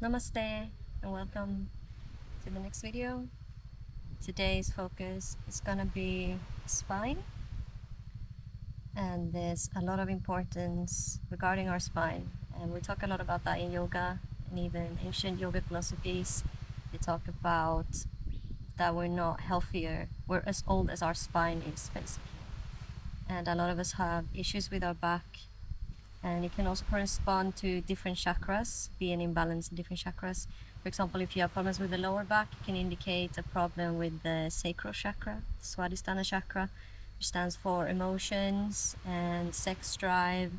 Namaste and welcome to the next video. Today's focus is gonna be spine, and there's a lot of importance regarding our spine, and we talk a lot about that in yoga and even ancient yoga philosophies. They talk about that we're not healthier, we're as old as our spine is basically, and a lot of us have issues with our back, and it can also correspond to different chakras, be an imbalance in different chakras. For example, if you have problems with the lower back, it can indicate a problem with the sacral chakra, Swadhisthana chakra, which stands for emotions and sex drive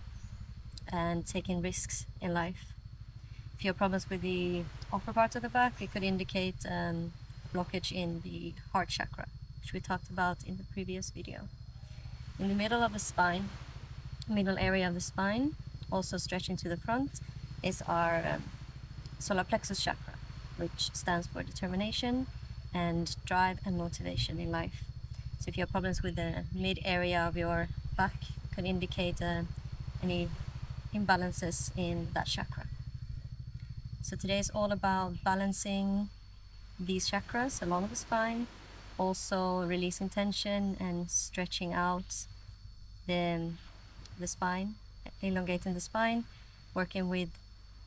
and taking risks in life. If you have problems with the upper part of the back, it could indicate blockage in the heart chakra, which we talked about in the previous video. In the middle of the spine, middle area of the spine, also stretching to the front, is our solar plexus chakra, which stands for determination and drive and motivation in life. So if you have problems with the mid area of your back, it can indicate any imbalances in that chakra. So today is all about balancing these chakras along the spine, also releasing tension and stretching out the spine, elongating the spine, working with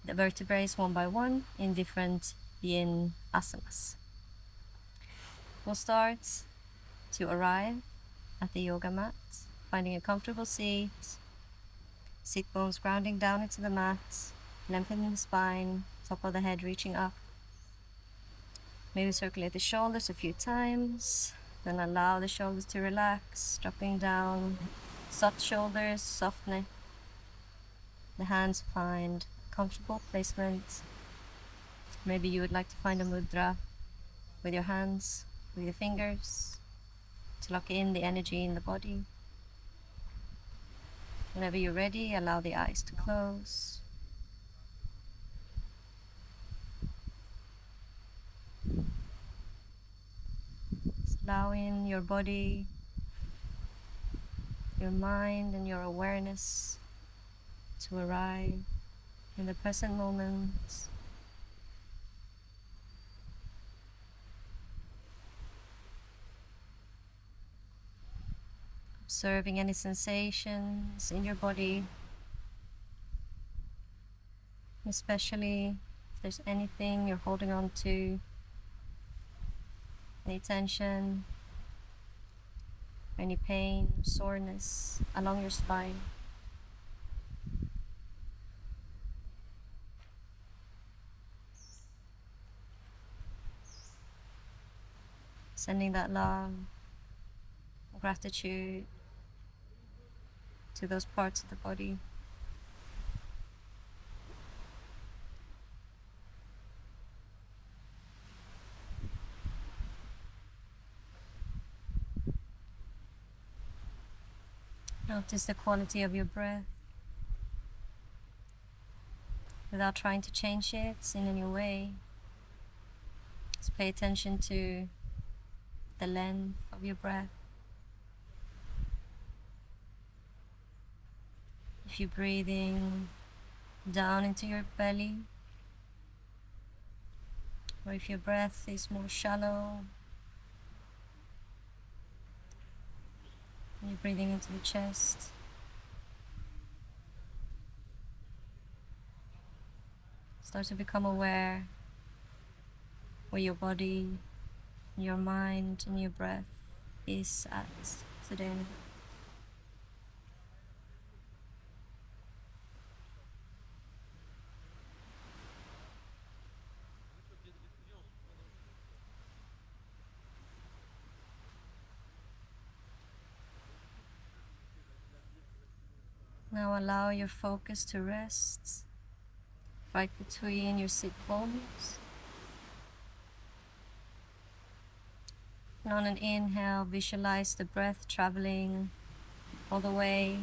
the vertebrae one by one in different yin asanas. We'll start to arrive at the yoga mat, finding a comfortable seat, sit bones grounding down into the mat, lengthening the spine, top of the head reaching up. Maybe circulate the shoulders a few times, then allow the shoulders to relax, dropping down, soft shoulders, soft neck. The hands find comfortable placement. Maybe you would like to find a mudra with your hands, with your fingers, to lock in the energy in the body. Whenever you're ready, allow the eyes to close. Just allowing your body, your mind, and your awareness to arrive in the present moment. Observing any sensations in your body, especially if there's anything you're holding on to, any tension, any pain, soreness along your spine. Sending that love, gratitude to those parts of the body. Notice the quality of your breath without trying to change it in any way. Just pay attention to the length of your breath. If you're breathing down into your belly, or if your breath is more shallow, and you're breathing into the chest. Start to become aware where your body, your mind, and your breath is at today. Now allow your focus to rest right between your sit bones. And on an inhale, visualize the breath traveling all the way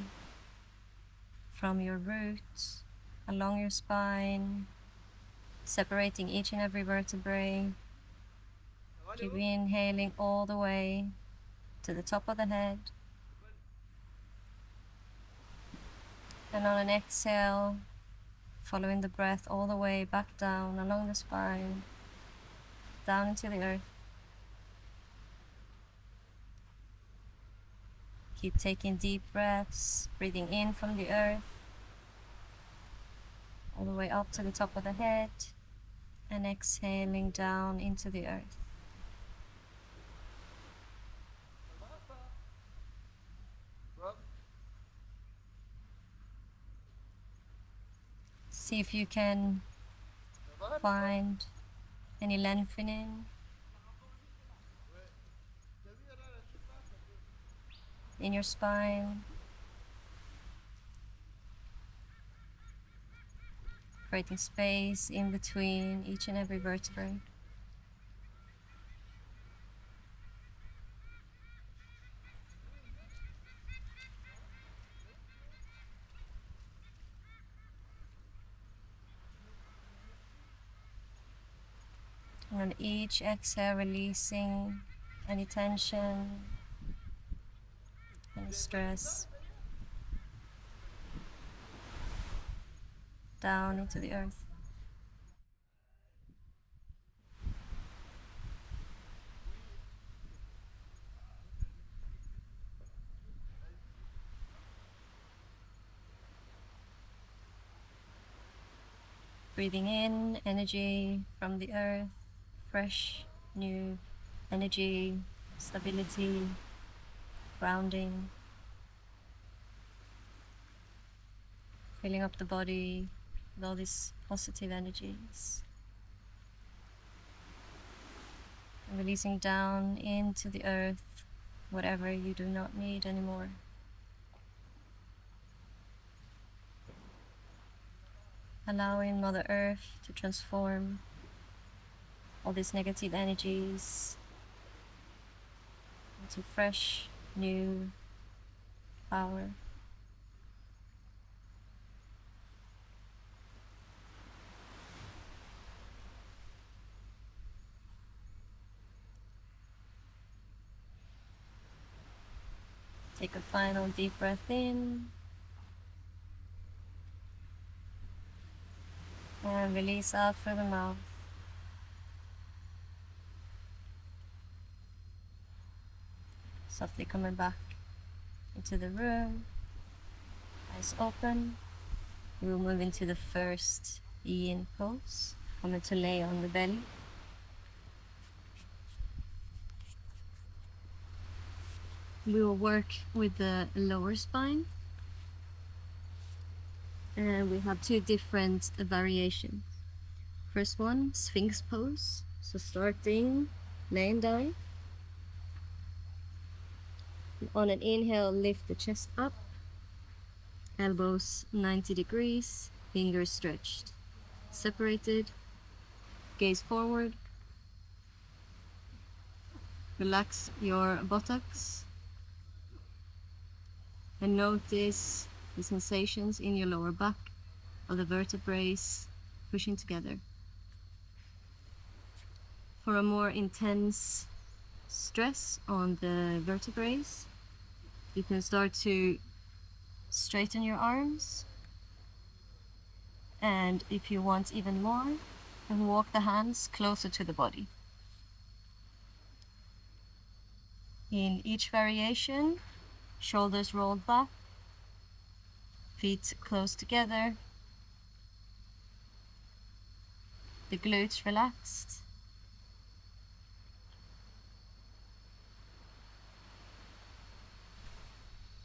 from your roots along your spine, separating each and every vertebrae. Keep inhaling all the way to the top of the head. And on an exhale, Following the breath all the way back down along the spine, down into the earth. Keep taking deep breaths, breathing in from the earth, all the way up to the top of the head, and exhaling down into the earth. See if you can find any lengthening in your spine, creating space in between each and every vertebrae. And on each exhale, releasing any tension, any stress, down into the earth. Breathing in energy from the earth, fresh, new energy, stability, grounding, filling up the body with all these positive energies. And releasing down into the earth whatever you do not need anymore. Allowing Mother Earth to transform all these negative energies into fresh, new power. Take a final deep breath in and release out through the mouth. Softly coming back into the room, eyes open. We will move into the first Yin pose. Coming to lay on the belly. We will work with the lower spine. And we have two different variations. First one, Sphinx pose. So starting, laying down. On an inhale, lift the chest up. Elbows 90 degrees, fingers stretched. Separated, gaze forward. Relax your buttocks. And notice the sensations in your lower back of the vertebrae pushing together. For a more intense stress on the vertebrae, you can start to straighten your arms, and if you want even more, you can walk the hands closer to the body. In each variation, shoulders rolled back, feet close together, the glutes relaxed.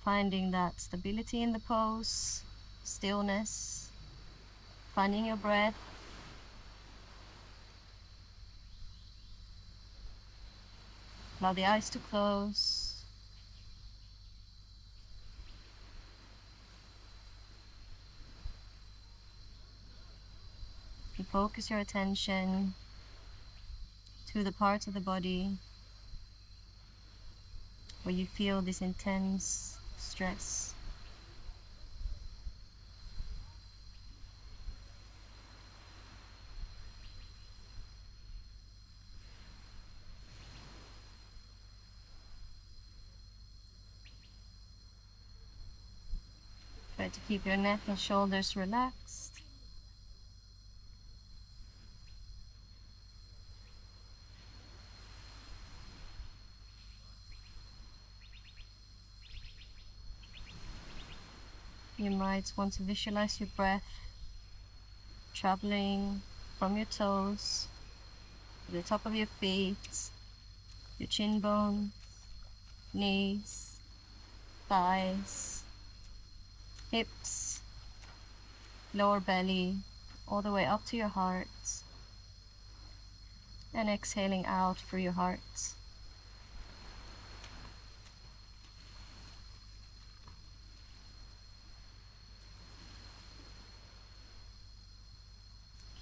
Finding that stability in the pose, stillness, finding your breath. Allow the eyes to close. You focus your attention to the parts of the body where you feel this intense stress. Try to keep your neck and shoulders relaxed. You might want to visualize your breath traveling from your toes to the top of your feet, your chin bone, knees, thighs, hips, lower belly, all the way up to your heart, and exhaling out through your heart.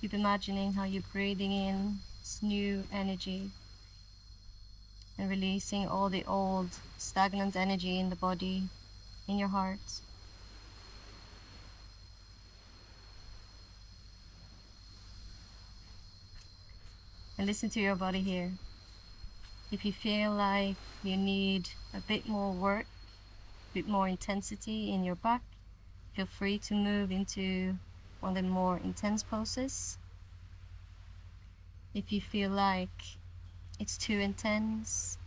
Keep imagining how you're breathing in this new energy and releasing all the old stagnant energy in the body, in your heart. And listen to your body here. If you feel like you need a bit more work, a bit more intensity in your back, feel free to move into one of the more intense poses. If you feel like it's too intense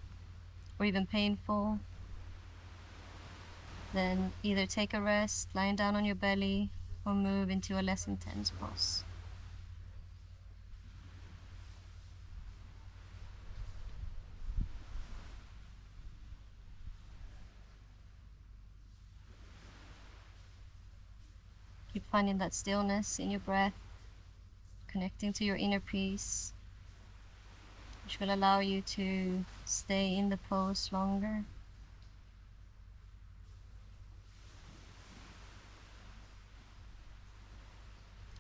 or even painful, then either take a rest, lying down on your belly, or move into a less intense pose. Keep finding that stillness in your breath, connecting to your inner peace, which will allow you to stay in the pose longer.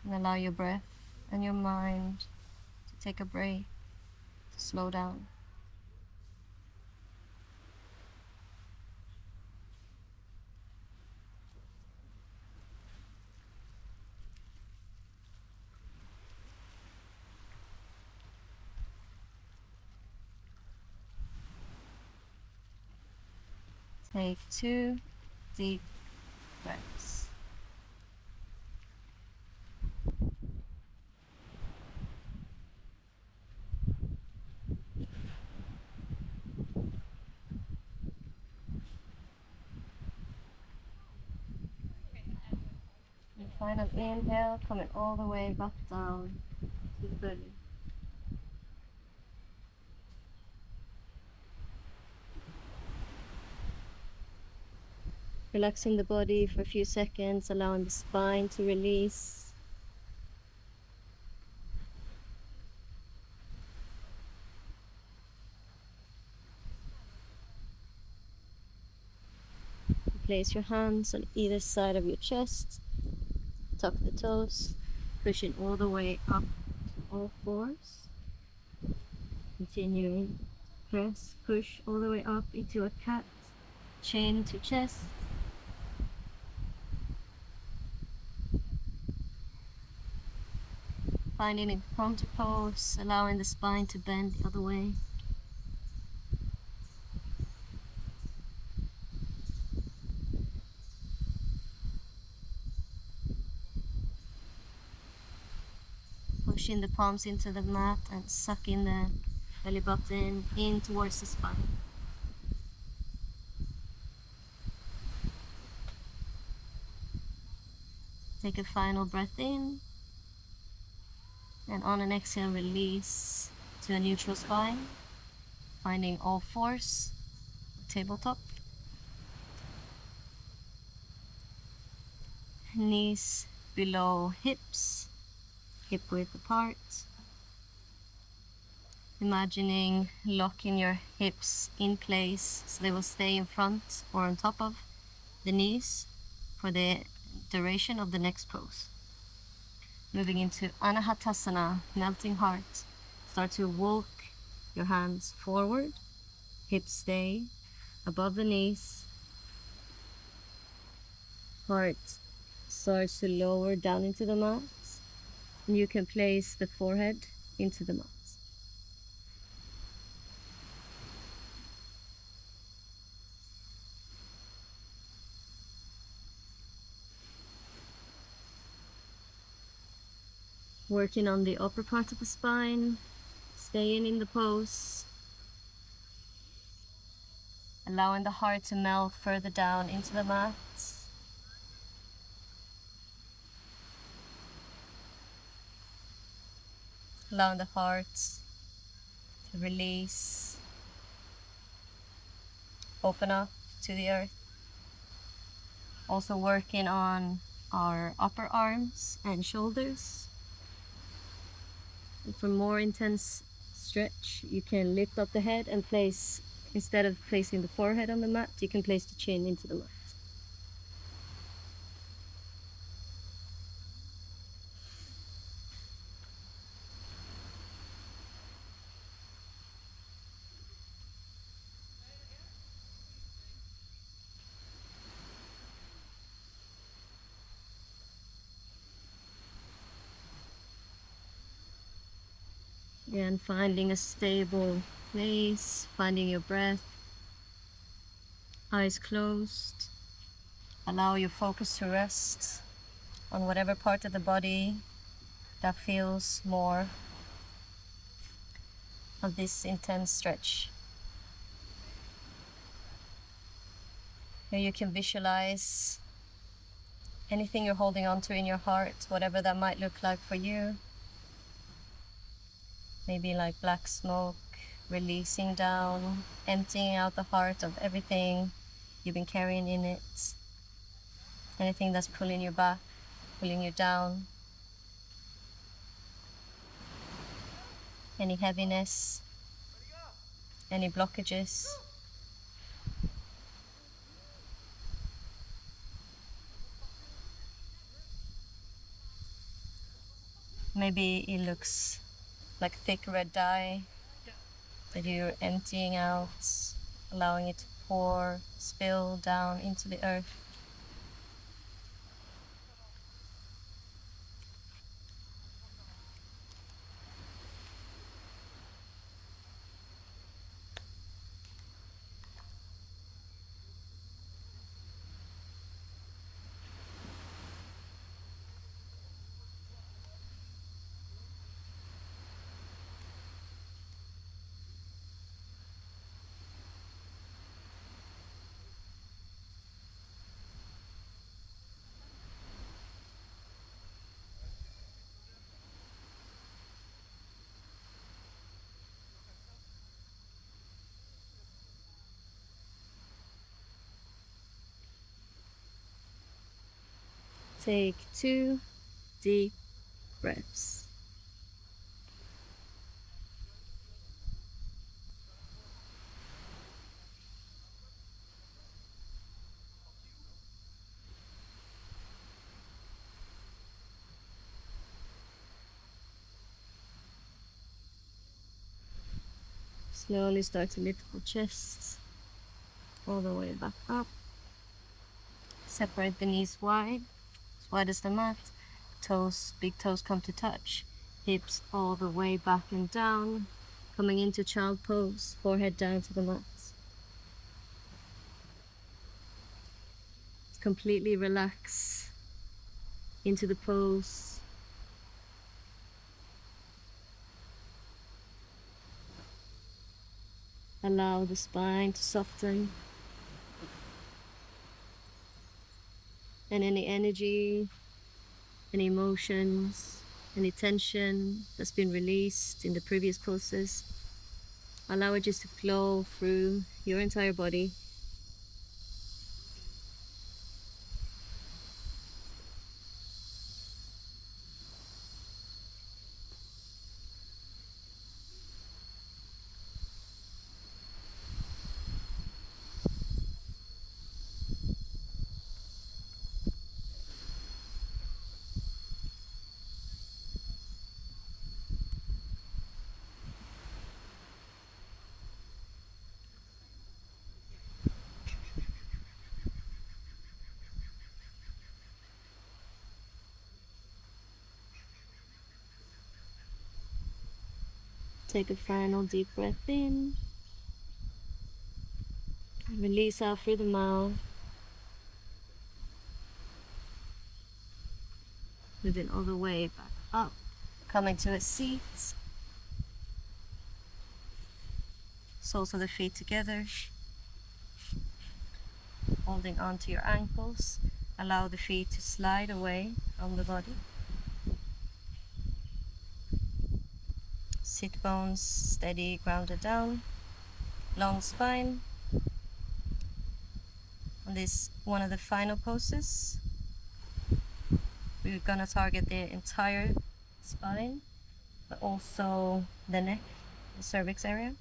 And allow your breath and your mind to take a break, to slow down. Take 2 deep breaths. And final inhale, coming all the way back down to the belly. Relaxing the body for a few seconds, allowing the spine to release. Place your hands on either side of your chest, tuck the toes, pushing all the way up to all fours. Continuing, press, push all the way up into a cat, chin to chest. Finding a counter pose, allowing the spine to bend the other way. Pushing the palms into the mat and sucking the belly button in towards the spine. Take a final breath in, and on an exhale, release to a neutral spine, finding all fours, tabletop. Knees below hips, hip width apart. Imagining locking your hips in place so they will stay in front or on top of the knees for the duration of the next pose. Moving into Anahatasana, melting heart. Start to walk your hands forward, hips stay above the knees. Heart starts to lower down into the mat. And you can place the forehead into the mat. Working on the upper part of the spine, staying in the pose, allowing the heart to melt further down into the mat. allowing the heart to release, open up to the earth. Also working on our upper arms and shoulders. And for more intense stretch, you can lift up the head and place, instead of placing the forehead on the mat, you can place the chin into the mat. And finding a stable place, finding your breath, eyes closed. Allow your focus to rest on whatever part of the body that feels more of this intense stretch. Here you can visualize anything you're holding on to in your heart, whatever that might look like for you. Maybe like black smoke, releasing down, emptying out the heart of everything you've been carrying in it. Anything that's pulling you back, pulling you down. Any heaviness, any blockages. Maybe it looks like thick red dye that you're emptying out, allowing it to pour, spill down into the earth. Take 2 deep breaths. Slowly start to lift the chest all the way back up. Separate the knees wide, as wide as the mat. Toes, big toes come to touch. Hips all the way back and down. Coming into child pose, forehead down to the mat. Completely relax into the pose. Allow the spine to soften. And any energy, any emotions, any tension that's been released in the previous poses, allow it just to flow through your entire body. Take a final deep breath in. Release out through the mouth. Moving all the way back up. Coming to a seat. Soles of the feet together. Holding onto your ankles. Allow the feet to slide away from the body. Sit bones steady, grounded down. Long spine. On this one of the final poses, we're gonna target the entire spine, but also the neck, the cervix area.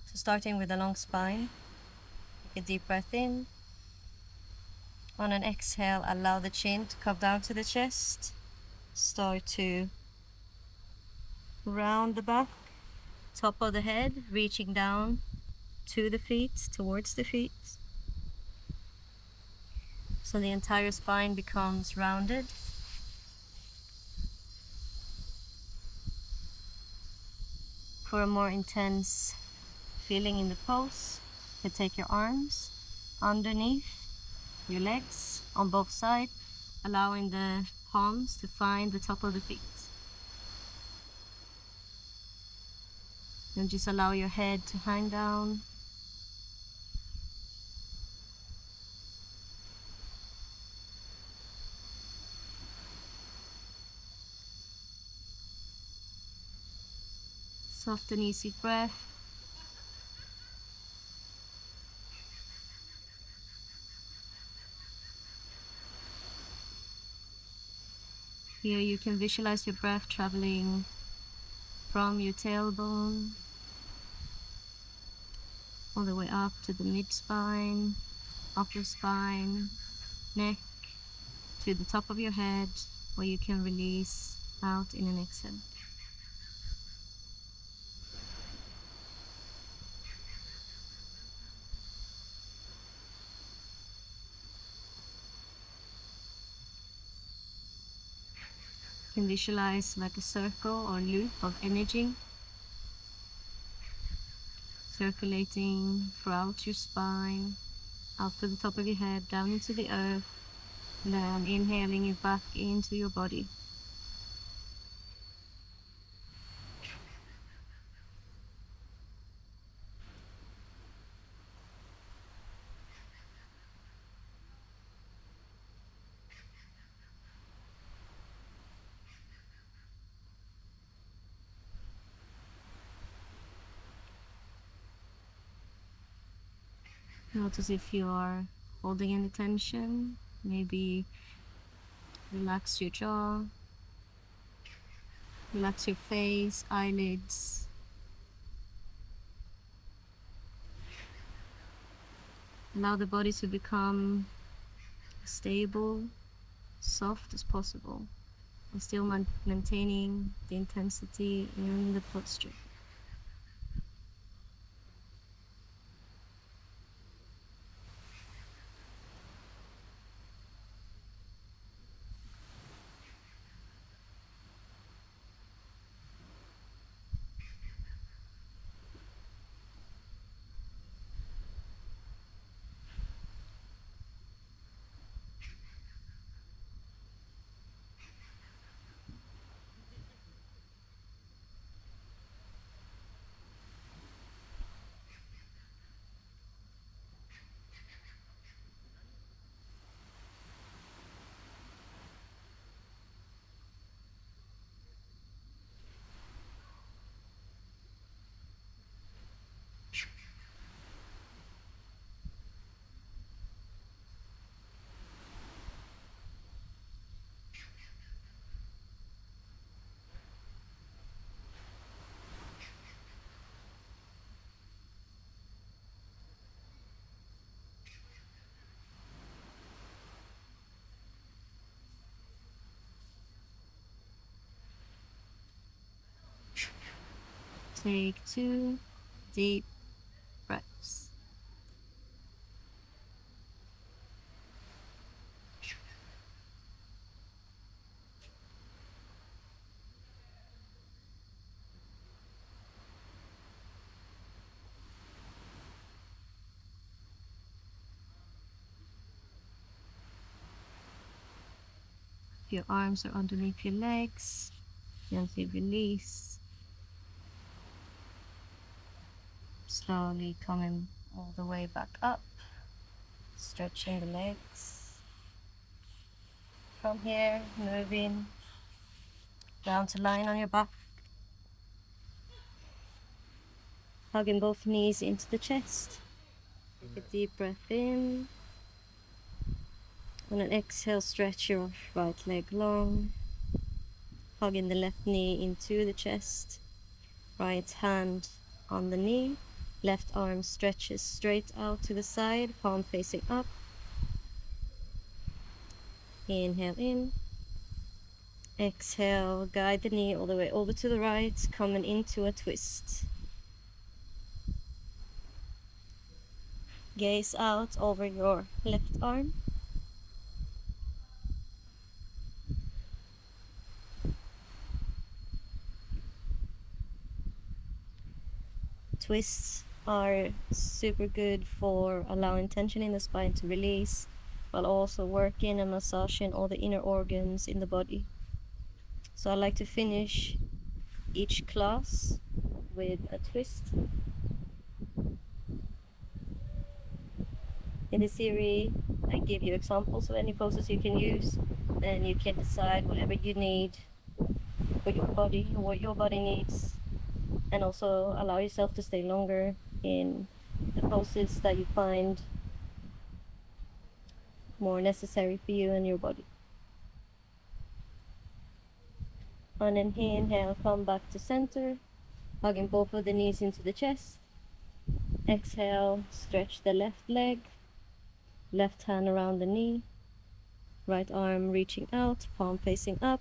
So starting with a long spine, take a deep breath in. On an exhale, allow the chin to come down to the chest. Start to round the back, top of the head, reaching down to the feet, towards the feet. So the entire spine becomes rounded. For a more intense feeling in the pose, you take your arms underneath your legs on both sides, allowing the palms to find the top of the feet. And just allow your head to hang down. Soft and easy breath. Here you can visualize your breath traveling from your tailbone all the way up to the mid-spine, upper spine, neck, to the top of your head, where you can release out in an exhale. You can visualize like a circle or loop of energy circulating throughout your spine, out to the top of your head, down into the earth, and then inhaling it back into your body. Notice if you are holding any tension. Maybe relax your jaw, relax your face, eyelids. Allow the body to become stable, soft as possible, and still maintaining the intensity in the posture. Take 2 deep breaths. If your arms are underneath your legs, gently release. Slowly coming all the way back up, stretching the legs. From here, moving down to lying on your back, Hugging both knees into the chest. Take a deep breath in. On an exhale, stretch your right leg long. Hugging the left knee into the chest. Right hand on the knee. Left arm stretches straight out to the side, palm facing up. Inhale in. Exhale, guide the knee all the way over to the right, coming into a twist. Gaze out over your left arm. Twists are super good for allowing tension in the spine to release, while also working and massaging all the inner organs in the body. So I like to finish each class with a twist. In the series, I give you examples of any poses you can use, and you can decide whatever you need for your body, what your body needs, and also allow yourself to stay longer in the poses that you find more necessary for you and your body. On an inhale, come back to center, hugging both of the knees into the chest. Exhale, stretch the left leg, left hand around the knee, right arm reaching out, palm facing up.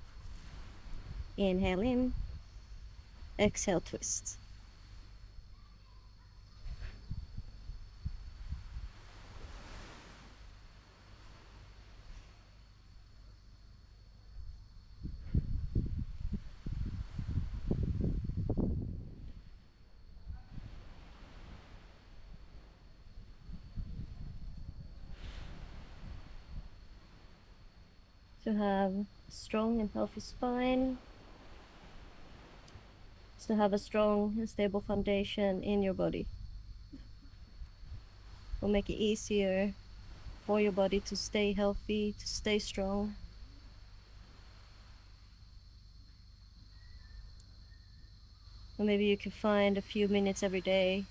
Inhale in, exhale, twist. To have a strong and healthy spine, is to have a strong and stable foundation in your body. Will make it easier for your body to stay healthy, to stay strong. Or maybe you can find a few minutes every day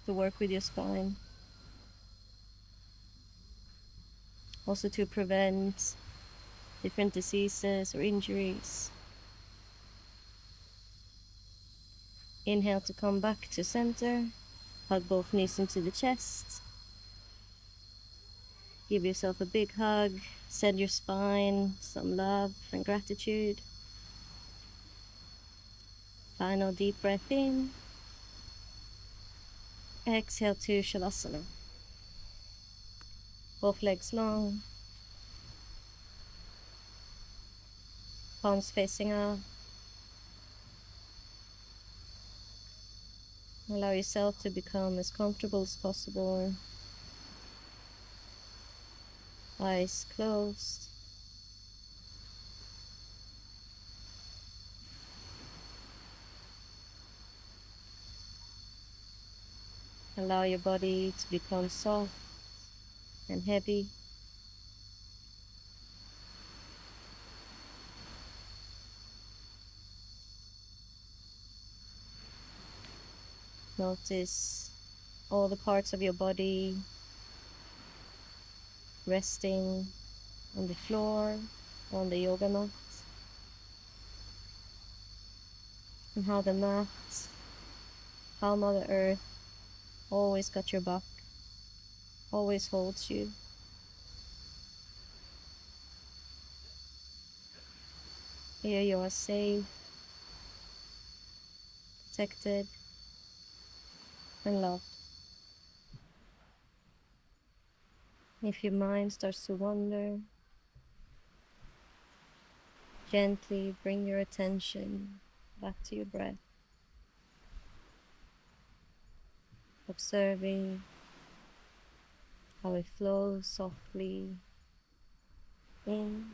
to work with your spine. Also to prevent different diseases or injuries. Inhale to come back to center. Hug both knees into the chest. Give yourself a big hug. Send your spine some love and gratitude. Final deep breath in. Exhale to Shavasana. Both legs long. Palms facing up. Allow yourself to become as comfortable as possible. Eyes closed. Allow your body to become soft and heavy. Notice all the parts of your body resting on the floor, on the yoga mat, and how the mat, how Mother Earth always got your back, always holds you. Here you are safe, protected, and loved. If your mind starts to wander, gently bring your attention back to your breath, observing how it flows softly in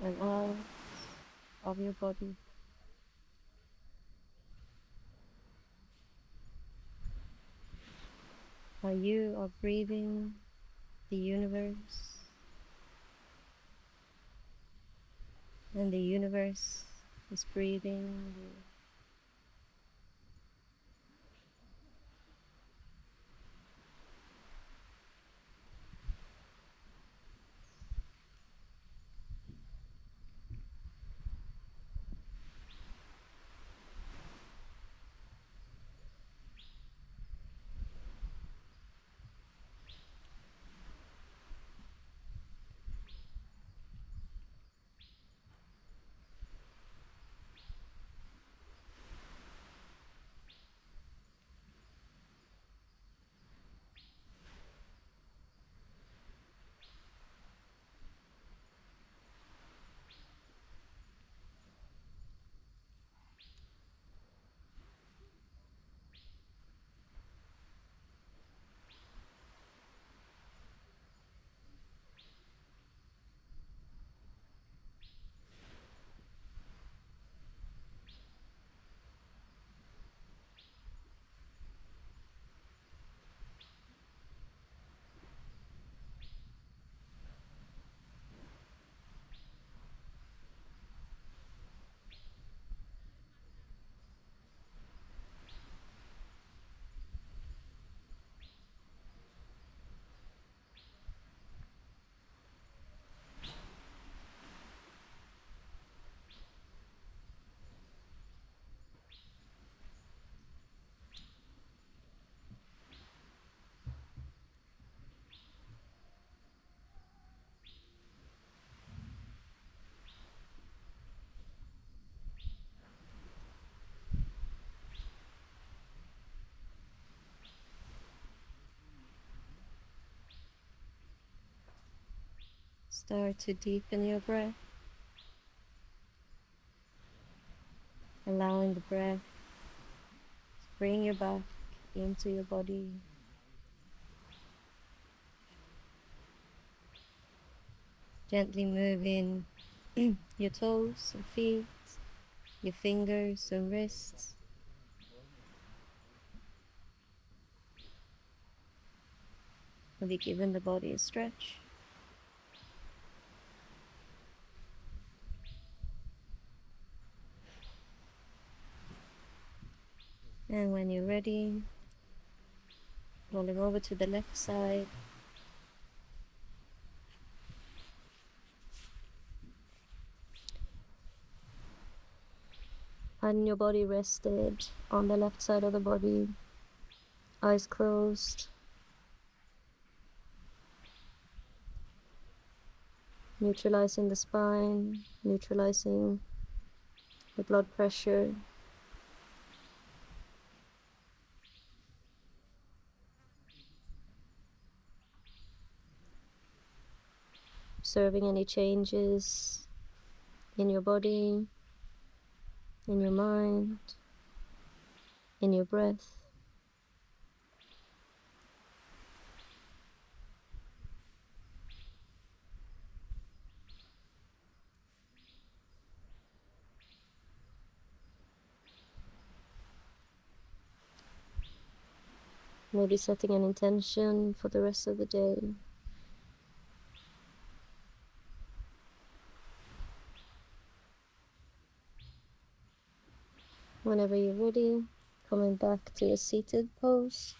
and out of your body. How you are breathing the universe, and the universe is breathing you. Start to deepen your breath, allowing the breath to bring you back into your body. Gently moving your toes and feet, your fingers and wrists. Really giving the body a stretch. And when you're ready, rolling over to the left side. And your body rested on the left side of the body, eyes closed. Neutralizing the spine, neutralizing the blood pressure. Observing any changes in your body, in your mind, in your breath. Maybe setting an intention for the rest of the day. Whenever you're ready, coming back to a seated pose.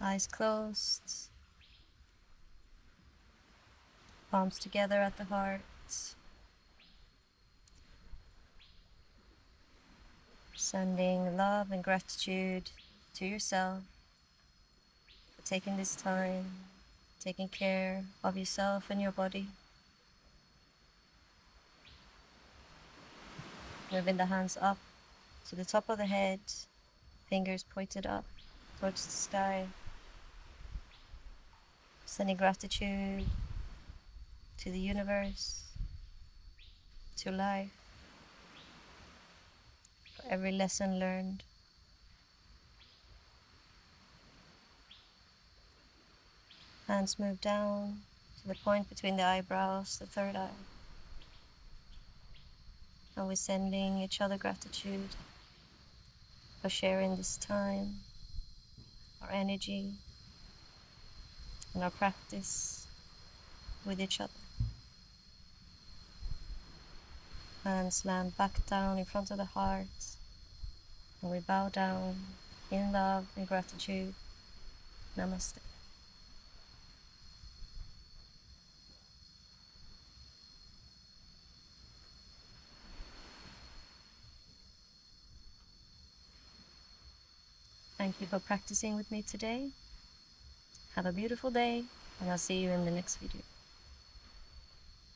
Eyes closed, palms together at the heart. Sending love and gratitude to yourself for taking this time, taking care of yourself and your body. Moving the hands up to the top of the head, fingers pointed up towards the sky. Sending gratitude to the universe, to life, for every lesson learned. Hands move down to the point between the eyebrows, the third eye. And we're sending each other gratitude for sharing this time, our energy, and our practice with each other. Hands land back down in front of the heart, and we bow down in love and gratitude. Namaste. Thank you for practicing with me today. Have a beautiful day, and I'll see you in the next video.